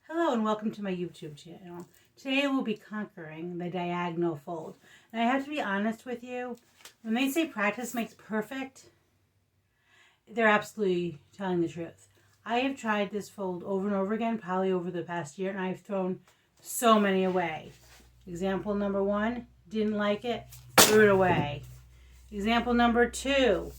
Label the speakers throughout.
Speaker 1: Hello and welcome to my YouTube channel. Today we'll be conquering the diagonal fold. And I have to be honest with you, when they say practice makes perfect, they're absolutely telling the truth. I have tried this fold over and over again, probably over the past year, and I've thrown so many away. Example number 1, didn't like it, threw it away. Example number 2,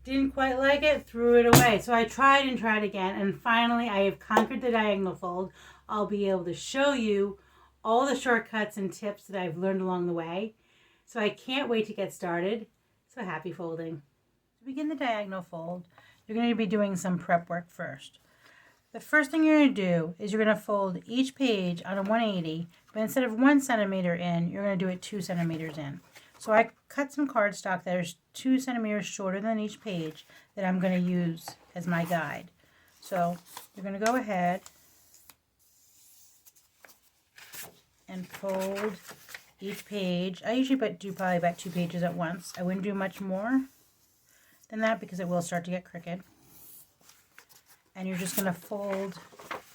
Speaker 1: didn't quite like it, threw it away. So I tried and tried again, and finally I have conquered the diagonal fold. I'll be able to show you all the shortcuts and tips that I've learned along the way. So I can't wait to get started. So happy folding. To begin the diagonal fold, you're going to be doing some prep work first. The first thing you're going to do is you're going to fold each page on a 180, but instead of 1 centimeter in, you're going to do it 2 centimeters in. So I cut some cardstock that is 2 centimeters shorter than each page that I'm going to use as my guide. So you're going to go ahead and fold each page. I usually do probably about 2 pages at once. I wouldn't do much more than that because it will start to get crooked. And you're just going to fold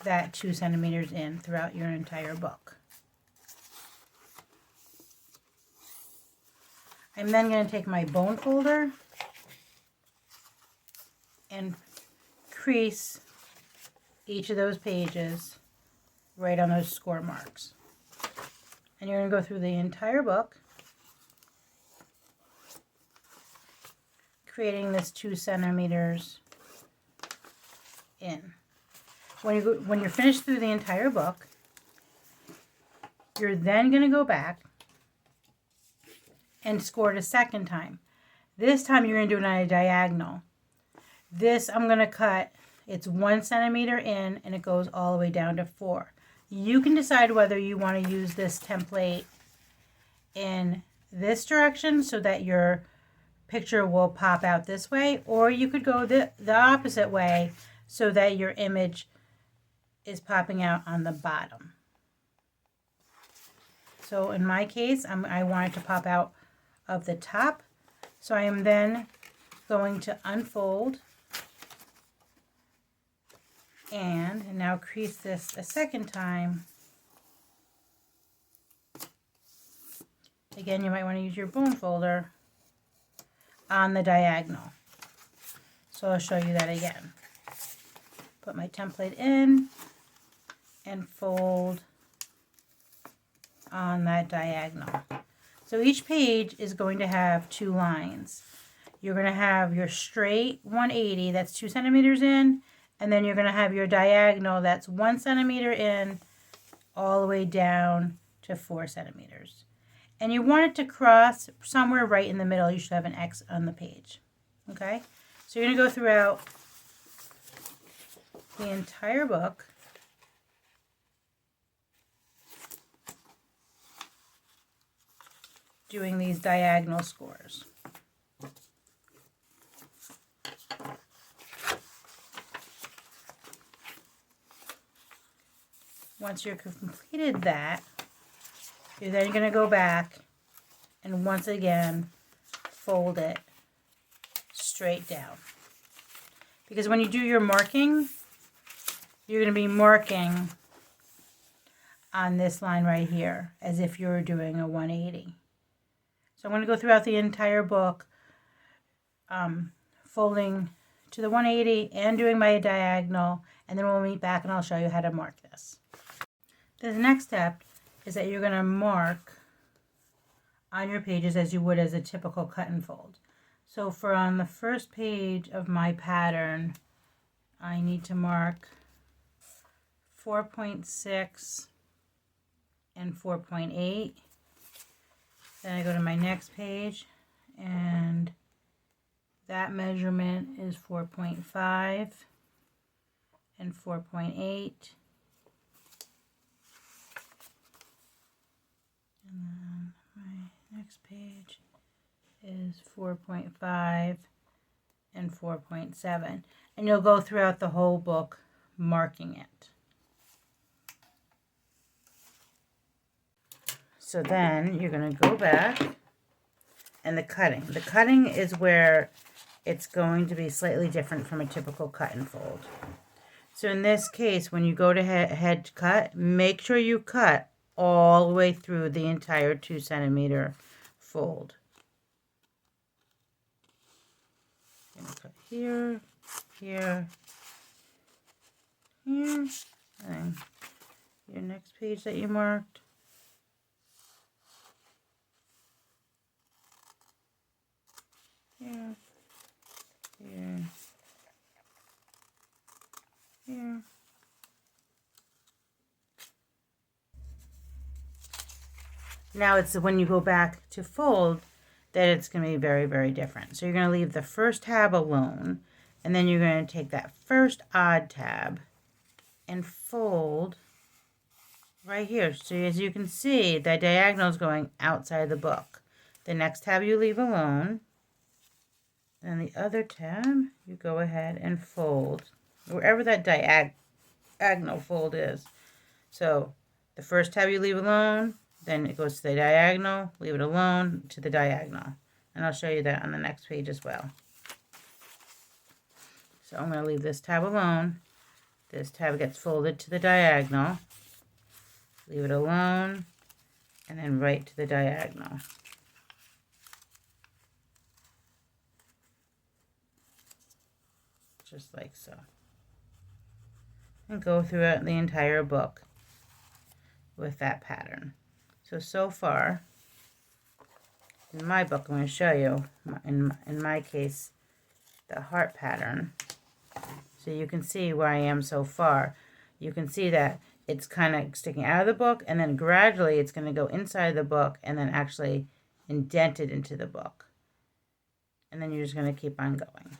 Speaker 1: that 2 centimeters in throughout your entire book. I'm then going to take my bone folder and crease each of those pages right on those score marks. And you're going to go through the entire book, creating this 2 centimeters in. When you're finished through the entire book, you're then going to go back and score it a second time. This time you're going to do it on a diagonal. This I'm going to cut, it's 1 centimeter in and it goes all the way down to 4. You can decide whether you want to use this template in this direction so that your picture will pop out this way, or you could go the opposite way so that your image is popping out on the bottom. So in my case, I want it to pop out of the top. So I am then going to unfold and now crease this a second time. Again, you might want to use your bone folder on the diagonal. So I'll show you that again. Put my template in and fold on that diagonal. So each page is going to have 2 lines. You're going to have your straight 180, that's 2 centimeters in, and then you're going to have your diagonal, that's 1 centimeter in, all the way down to 4 centimeters. And you want it to cross somewhere right in the middle. You should have an X on the page. Okay? So you're going to go throughout the entire book. Doing these diagonal scores. Once you've completed that, you're then going to go back and once again fold it straight down. Because when you do your marking, you're going to be marking on this line right here as if you were doing a 180. So I'm going to go throughout the entire book, folding to the 180 and doing my diagonal, and then we'll meet back and I'll show you how to mark this. The next step is that you're going to mark on your pages as you would as a typical cut and fold. So for on the first page of my pattern, I need to mark 4.6 and 4.8. Then I go to my next page and that measurement is 4.5 and 4.8. And then my next page is 4.5 and 4.7. And you'll go throughout the whole book marking it. So then you're going to go back and the cutting. The cutting is where it's going to be slightly different from a typical cut and fold. So in this case, when you go to head cut, make sure you cut all the way through the entire 2 centimeter fold. I'm gonna cut here, here, here, and your next page that you marked. Here, here, here. Now it's when you go back to fold that it's going to be very, very different. So you're going to leave the first tab alone, and then you're going to take that first odd tab and fold right here. So as you can see, the diagonal is going outside the book. The next tab you leave alone, and the other tab you go ahead and fold wherever that diagonal fold is. So the first tab you leave alone, then it goes to the diagonal, leave it alone, to the diagonal. And I'll show you that on the next page as well. So I'm going to leave this tab alone. This tab gets folded to the diagonal. Leave it alone, and then right to the diagonal. Just like so. And go throughout the entire book with that pattern. So far, in my book, I'm going to show you, in my case, the heart pattern. So you can see where I am so far. You can see that it's kind of sticking out of the book, and then gradually it's going to go inside the book and then actually indent it into the book. And then you're just going to keep on going.